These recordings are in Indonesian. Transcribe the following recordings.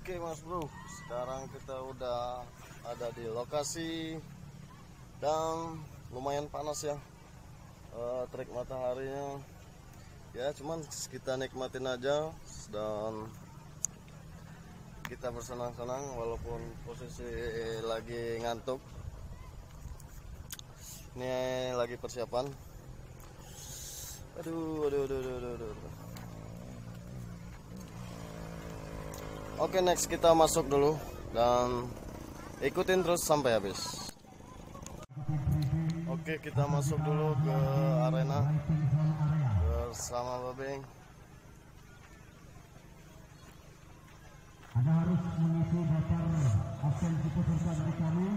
Oke Mas Bro, sekarang kita udah ada di lokasi dan lumayan panas ya. Terik mataharinya ya, cuman kita nikmatin aja dan kita bersenang-senang walaupun posisi lagi ngantuk. Ini lagi persiapan. Aduh. Oke, next kita masuk dulu dan ikutin terus sampai habis. Oke, kita masuk dulu ke arena bersama Babeng. Anda harus mengisi daftar absensi peserta dari kami.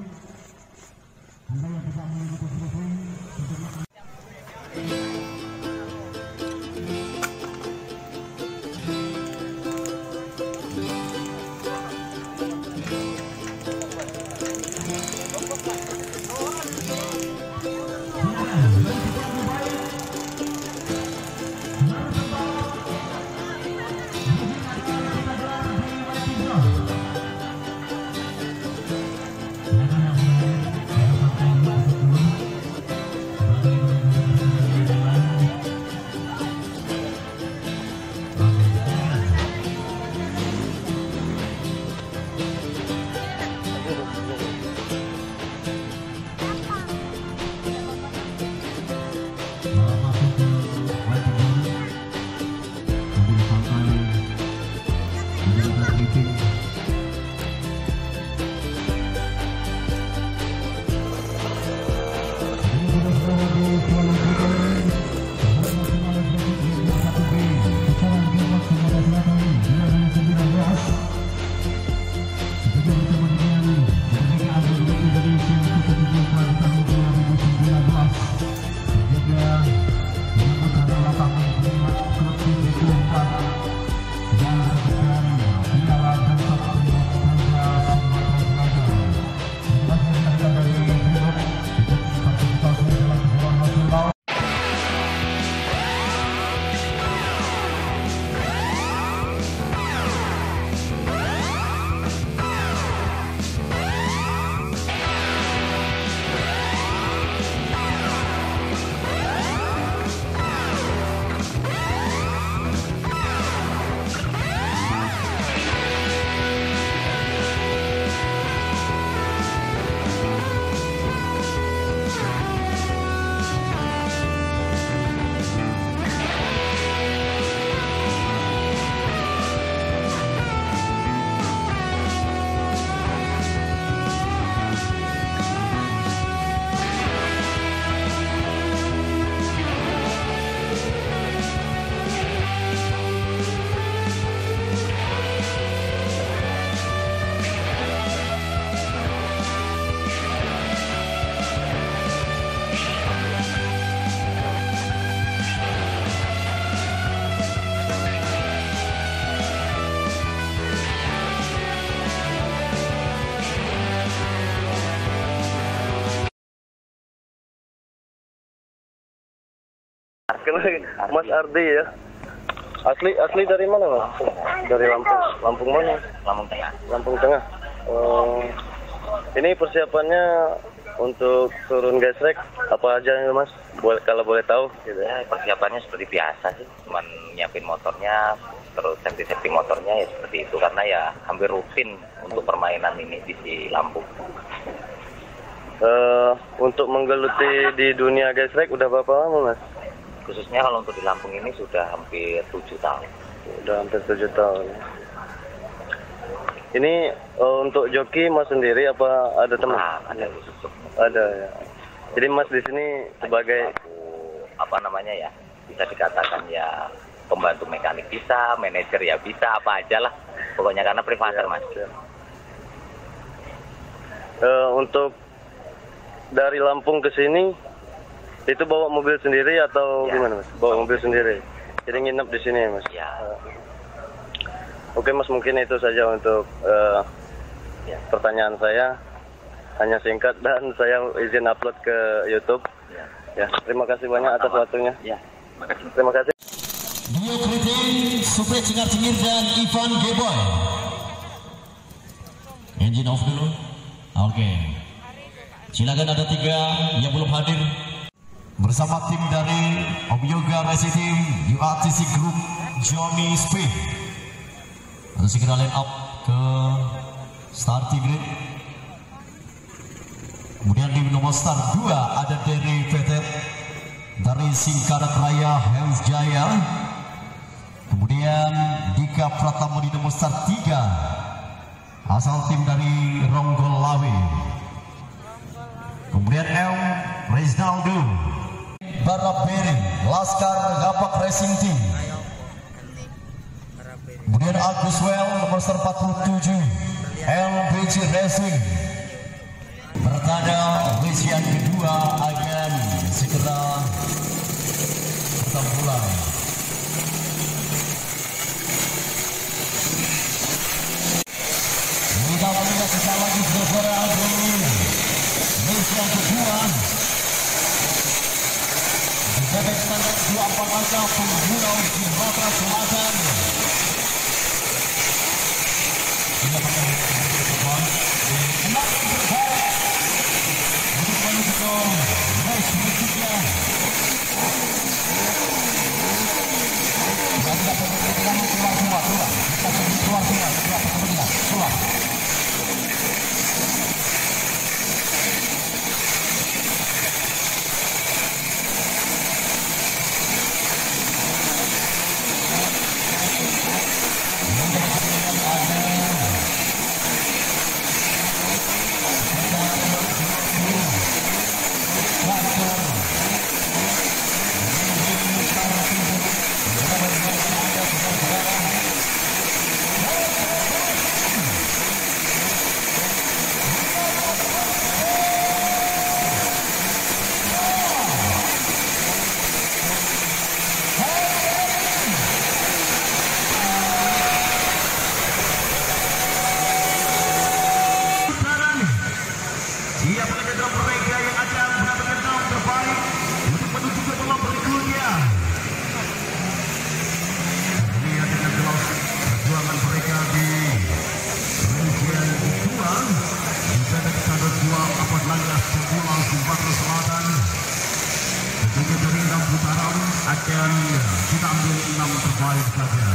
Anda yang tidak mengikuti briefing Mas Ardi ya. Asli dari mana Mas? Dari Lampung. Lampung mana? Lampung Tengah. Lampung Tengah. Ini persiapannya untuk turun gesrek apa aja nih Mas? Kalau boleh tahu gitu. Ya, persiapannya seperti biasa sih. Cuman nyiapin motornya, terus safety motornya ya seperti itu karena ya hampir rutin untuk permainan ini di Lampung. Untuk menggeluti di dunia gesrek udah berapa lama Mas? Khususnya kalau untuk di Lampung ini sudah hampir 7 tahun. Udah hampir 7 tahun. Ini untuk joki Mas sendiri apa ada teman? Ada khusus. Ada ya. Jadi Mas di sini sebagai apa namanya ya? Bisa dikatakan ya pembantu mekanik bisa, manajer ya bisa, apa aja lah. Pokoknya karena privasi Mas. Ya. Untuk dari Lampung ke sini itu bawa mobil sendiri atau gimana Mas? Bawa mobil sendiri. Jadi nginep di sini ya Mas? Ya. Oke Mas, mungkin itu saja untuk pertanyaan saya. Hanya singkat dan saya izin upload ke YouTube. Ya, terima kasih banyak atas waktunya. Ya, terima kasih. Dio Kritin, Supre Cengar Cengir dan Ivan Geboy. Engine off dulu. Oke. Silakan, ada 3 yang belum hadir. Bersama tim dari Om Yoga Racing Team URTC Group Johnny Speed. Lalu segera line up ke starting grid. Kemudian di nomor start 2 ada dari PT dari Singkarak Raya Health Jaya. Kemudian Dika Pratama di nomor start 3 asal tim dari Ronggol Lawe. Kemudian M. Reznaldo Baraberi Laskar Gapak Racing Team. Kemudian Agus Well nomor 47 LBC Racing. Bertanda usian kedua akan segera bertambah. Kita melihat sekali lagi saudara usian kedua. Bebek standar 24 angka pengguna di Sumatera Selatan. Kita pakai race berikutnya. Keluar. Akan kita ambil 6 terbaik saja.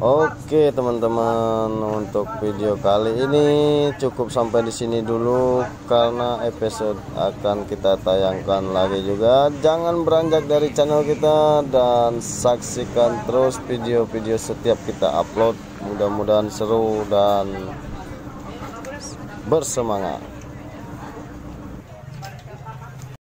Oke teman-teman, untuk video kali ini cukup sampai di sini dulu karena episode akan kita tayangkan lagi juga. Jangan beranjak dari channel kita dan saksikan terus video-video setiap kita upload. Mudah-mudahan seru dan bersemangat.